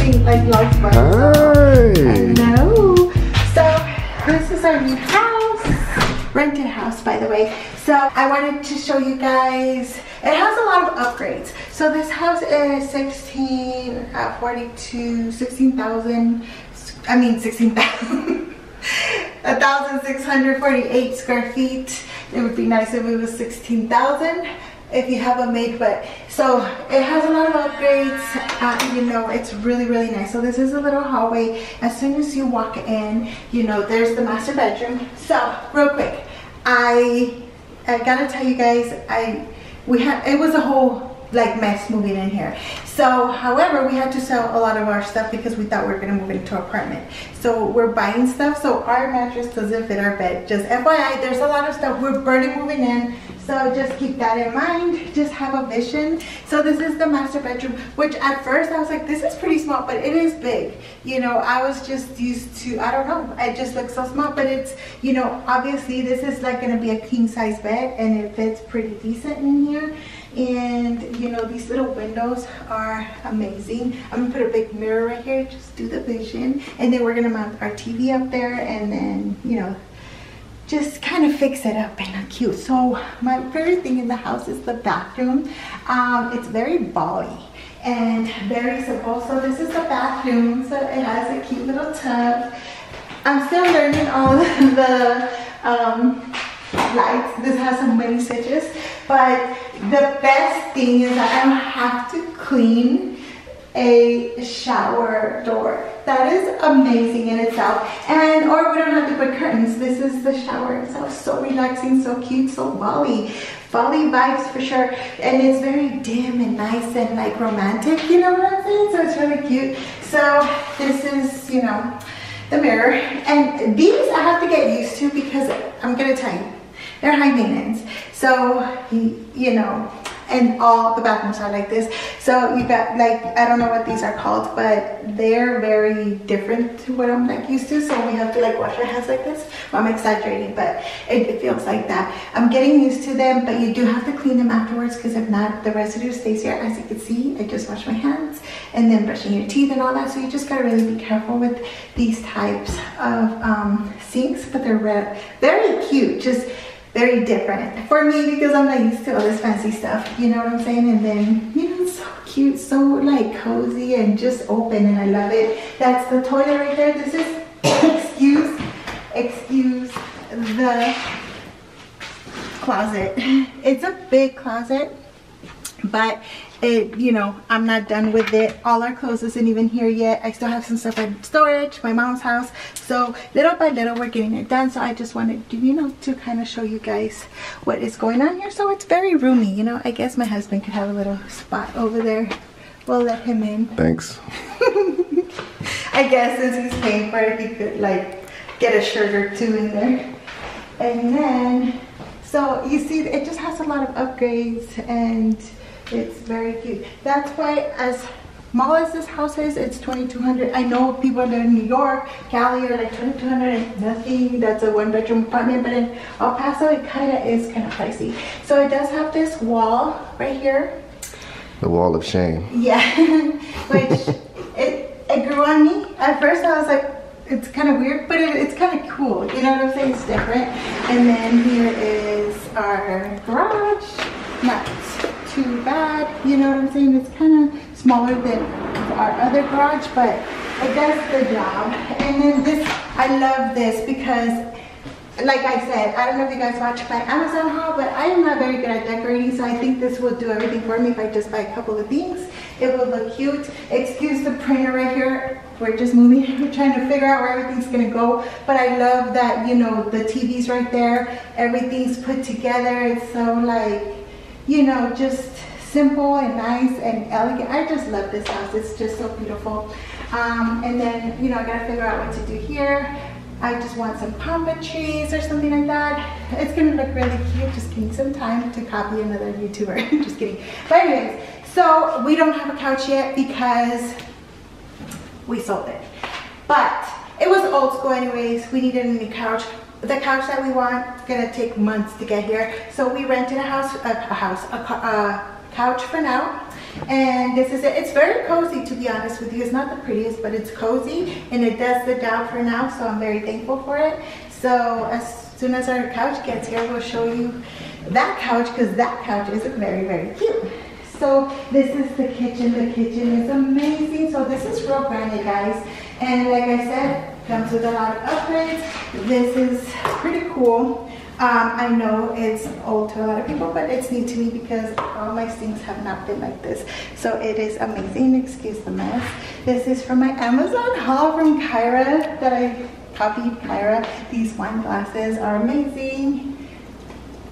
pressing like large buttons. Hi. Hello. So this is our new house, rented house by the way. So I wanted to show you guys, it has a lot of upgrades. So this house is 16,000, I mean 16,000, 1,648 square feet. It would be nice if it was 16,000 if you have a maid, but so it has a lot of upgrades. You know, it's really nice. So this is a little hallway. As soon as you walk in, you know, there's the master bedroom. So real quick, I gotta tell you guys, it was a whole like mess moving in here. So however, we had to sell a lot of our stuff because we thought we were gonna move into an apartment. So we're buying stuff, so our mattress doesn't fit our bed. Just FYI, there's a lot of stuff we're barely moving in, so just keep that in mind. Just have a vision. So this is the master bedroom, which at first I was like, this is pretty small, but it is big. You know, I was just used to, I don't know, it just looks so small, but it's, you know, obviously this is like gonna be a king size bed and it fits pretty decent in here. And you know, these little windows are amazing. I'm gonna put a big mirror right here, just do the vision, and then we're gonna mount our TV up there, and then, you know, just kind of fix it up and cute. So my favorite thing in the house is the bathroom. It's very Bali and very simple. So this is the bathroom. So it has a cute little tub. I'm still learning all the lights. This has so many switches, but the best thing is that I don't have to clean a shower door. That is amazing in itself. And or we don't have to put curtains. This is the shower itself. So relaxing, so cute, so Bali vibes for sure. And it's very dim and nice and like romantic, you know what I'm saying? So it's really cute. So this is, you know, the mirror. And these I have to get used to because I'm gonna tell you, they're high maintenance. So, you know, and all the bathrooms are like this. So you got like, I don't know what these are called, but they're very different to what I'm like used to. So we have to like wash our hands like this. Well, I'm exaggerating, but it feels like that. I'm getting used to them, but you do have to clean them afterwards because if not, the residue stays here. As you can see, I just wash my hands and then brushing your teeth and all that. So you just gotta really be careful with these types of sinks, but they're very cute. Just very different for me because I'm not used to all this fancy stuff, you know what I'm saying? And then, you know, it's so cute, so like cozy and just open, and I love it. That's the toilet right there. This is, excuse the closet. It's a big closet, but it, you know, I'm not done with it. All our clothes isn't even here yet. I still have some stuff in storage, my mom's house. So little by little we're getting it done. So I just wanted to, you know, to kind of show you guys what is going on here. So it's very roomy, you know. I guess my husband could have a little spot over there. We'll let him in. Thanks. I guess since he's paying for it, he could like get a shirt or two in there. And then, so you see, it just has a lot of upgrades and it's very cute. That's why as small as this house is, it's $2,200. I know people that are in New York, Cali are like $2,200 and nothing. That's a one-bedroom apartment, but in El Paso it kind of is kind of pricey. So it does have this wall right here. The wall of shame. Yeah, which it grew on me. At first I was like, it's kind of weird, but it's kind of cool. You know what I'm saying? It's different. And then here is our garage. Not too bad, you know what I'm saying? It's kind of smaller than our other garage, but it does the job. And then this, I love this because, like I said, I don't know if you guys watch my Amazon haul, but I am not very good at decorating, so I think this will do everything for me if I just buy a couple of things. It will look cute. Excuse the printer right here. We're just moving. We're trying to figure out where everything's gonna go. But I love that, you know, the TV's right there. Everything's put together. It's so like, you know, just simple and nice and elegant. I just love this house. It's just so beautiful. And then, you know, I gotta figure out what to do here. I just want some pamba trees or something like that. It's gonna look really cute. Just give me some time to copy another YouTuber. Just kidding. But anyways, so we don't have a couch yet because we sold it. But it was old school anyways. We needed a new couch. The couch that we want is gonna take months to get here. So we rented a couch for now. And this is it. It's very cozy, to be honest with you. It's not the prettiest, but it's cozy and it does the job for now, so I'm very thankful for it. So as soon as our couch gets here, we'll show you that couch, because that couch is very, very cute. So this is the kitchen. The kitchen is amazing. So this is real granite, guys. And like I said, comes with a lot of upgrades. This is pretty cool. I know it's old to a lot of people, but it's new to me because all my things have not been like this. So it is amazing. Excuse the mess. This is from my Amazon haul from Kyra that I copied Kyra. These wine glasses are amazing.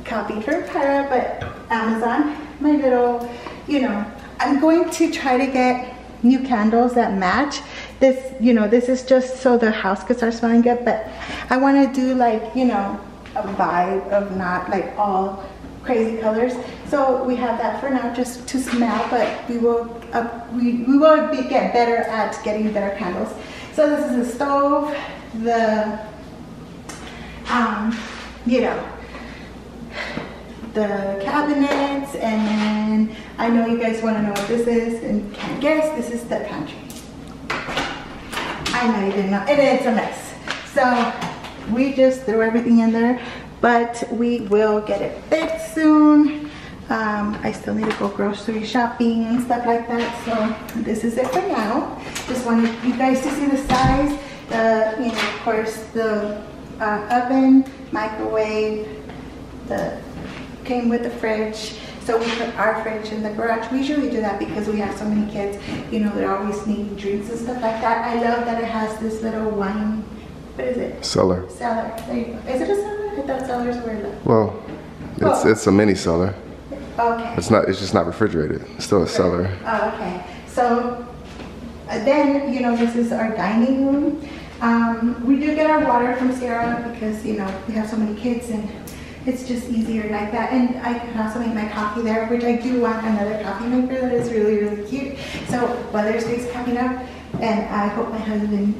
Copied from Kyra, but Amazon. My little, you know, I'm going to try to get new candles that match. This, you know, this is just so the house could start smelling good, but I want to do like, you know, a vibe of not like all crazy colors. So we have that for now, just to smell, but we will get better at getting better candles. So this is the stove, the you know, the cabinets, and then I know you guys want to know what this is and can't guess. This is the pantry. I know you didn't know, and it's a mess. So we just threw everything in there, but we will get it fixed soon. I still need to go grocery shopping and stuff like that. So this is it for now. Just wanted you guys to see the size. You know, of course, the oven, microwave, came with the fridge. So we put our fridge in the garage. We usually do that because we have so many kids. You know, they're always needing drinks and stuff like that. I love that it has this little wine. What is it? Cellar. Cellar. There you go. Is it a cellar? I thought cellars were. Well, it's a mini cellar. Okay. It's not. It's just not refrigerated. It's still a cellar. Oh, okay. So then, you know, this is our dining room. We do get our water from Sierra because, you know, we have so many kids and it's just easier like that. And I can also make my coffee there, which I do want another coffee maker that is really, really cute. So Mother's Day is coming up, and I hope my husband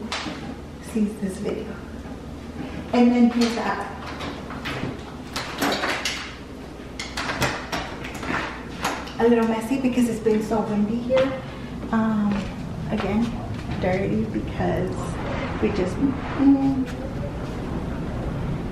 sees this video. And then here's that. A little messy because it's been so windy here. Again, dirty because we just moved.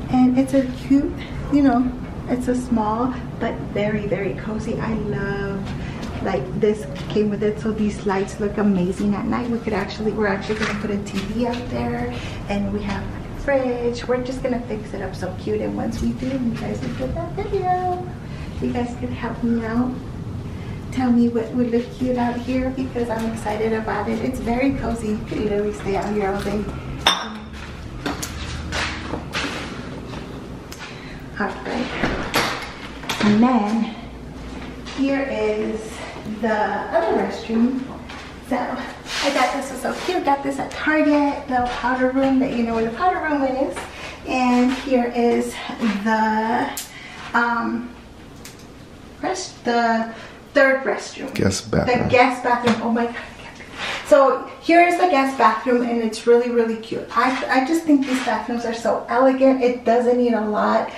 And it's a cute, you know, it's a small but very, very cozy. I love, like, this came with it, so these lights look amazing at night. We're actually gonna put a TV up there, and we have a fridge. We're just gonna fix it up so cute, and once we do, you guys will get that video. You guys can help me out. Tell me what would look cute out here because I'm excited about it. It's very cozy. You could literally stay out here all day. Alright. And then here is the other restroom. So I got this, is so cute. Got this at Target, little powder room that you know where the powder room is. And here is the third restroom. Guest bathroom. The guest bathroom. Oh my god. So here is the guest bathroom, and it's really, really cute. I just think these bathrooms are so elegant. It doesn't need a lot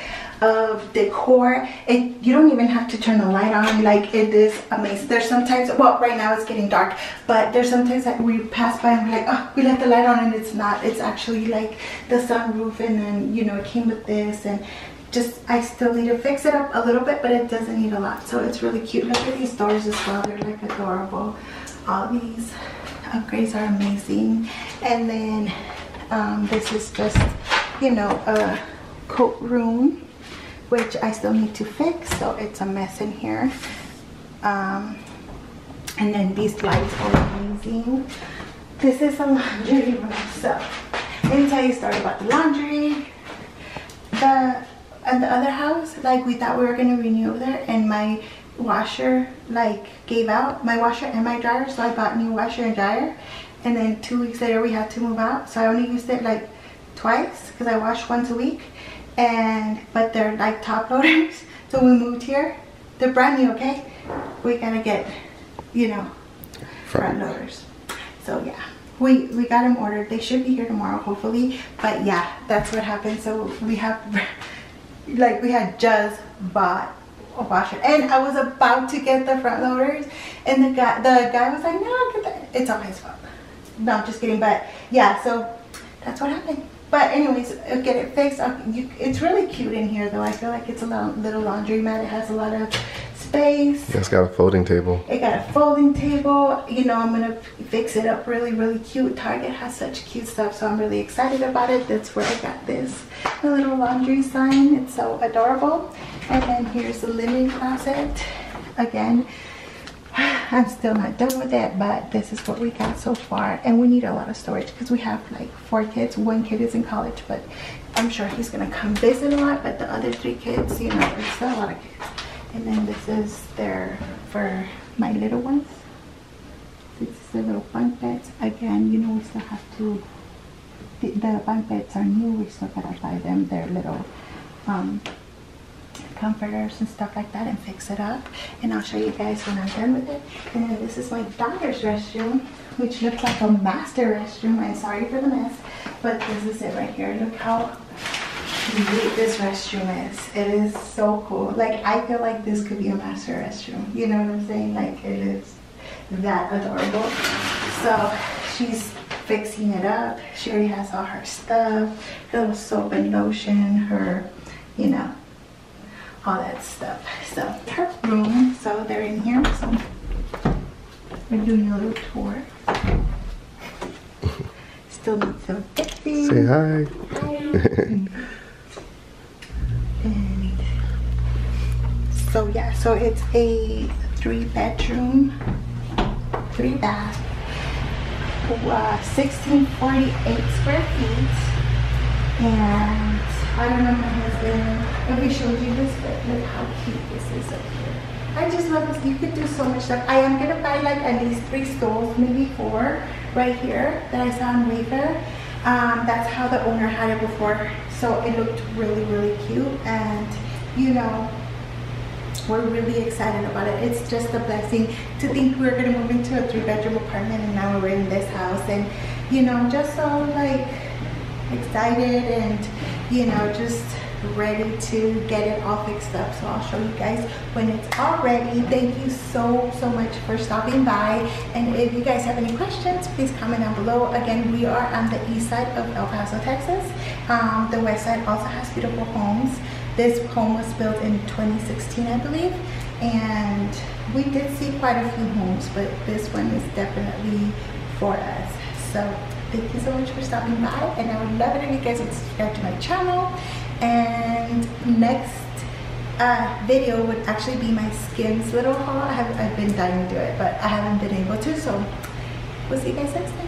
of decor. You don't even have to turn the light on. Like, it is amazing. There's sometimes, well, right now it's getting dark, but there's sometimes that we pass by and we're like, oh, we left the light on, and it's not. It's actually like the sunroof, and then, you know, it came with this, and just, I still need to fix it up a little bit, but it doesn't need a lot. So it's really cute. Look at these doors as well. They're like adorable. All these upgrades are amazing. And then this is just, you know, a coat room, which I still need to fix, so it's a mess in here. And then these lights are amazing. This is a laundry room. So let me tell you a story about the laundry. At the other house, like, we thought we were gonna renew over there, and my washer like gave out, my washer and my dryer, so I bought new washer and dryer, and then 2 weeks later we had to move out, so I only used it like twice because I wash once a week. But they're like top loaders, so we moved here. They're brand new, okay? We gotta get, you know, front loaders. So yeah, we got them ordered. They should be here tomorrow, hopefully. But yeah, that's what happened. So we have, like, we had just bought a washer. And I was about to get the front loaders, and the guy was like, no, get that. It's all his fault. No, I'm just kidding. But yeah, so that's what happened. But anyways, I'll get it fixed. It's really cute in here though. I feel like it's a little laundromat. It has a lot of space. It's got a folding table. It got a folding table. You know, I'm gonna fix it up really, really cute. Target has such cute stuff, so I'm really excited about it. That's where I got this. A little laundry sign. It's so adorable. And then here's the linen closet. Again, I'm still not done with it, but this is what we got so far. And we need a lot of storage because we have like 4 kids. 1 kid is in college, but I'm sure he's gonna come visit a lot. But the other 3 kids, you know, there's still a lot of kids. And then this is there for my little ones. This is the little bunk beds. Again, you know, we still have to, the bunk beds are new. We still gotta buy them their little comforters and stuff like that and fix it up. And I'll show you guys when I'm done with it. And then this is my daughter's restroom, which looks like a master restroom. I'm sorry for the mess, but this is it right here. Look how neat this restroom is. It is so cool. Like, I feel like this could be a master restroom. You know what I'm saying? Like, it is that adorable. So she's fixing it up. She already has all her stuff, her little soap and lotion, her, you know, all that stuff. So her room. So they're in here. So we're doing a little tour. Still need some fixing. Say hi. Hi. And so yeah, so it's a 3-bedroom, 3-bath, 1648 square feet. And I don't know, my husband, if we showed you this, but look how cute this is up here. I just love this. You could do so much stuff. I am gonna buy like at least 3 stools, maybe 4 right here that I saw on Wayfair. That's how the owner had it before. So it looked really, really cute. And you know, we're really excited about it. It's just a blessing to think we're gonna move into a 3-bedroom apartment and now we're in this house. And you know, just so like excited and you know, just ready to get it all fixed up. So I'll show you guys when it's all ready. Thank you so much for stopping by, and if you guys have any questions, please comment down below. Again, we are on the east side of El Paso, Texas. The west side also has beautiful homes. This home was built in 2016, I believe, and we did see quite a few homes, but this one is definitely for us. So thank you so much for stopping by, and I would love it if you guys would subscribe to my channel. And next video would actually be my Skims little haul. I've been dying to do it, but I haven't been able to, so we'll see you guys next time.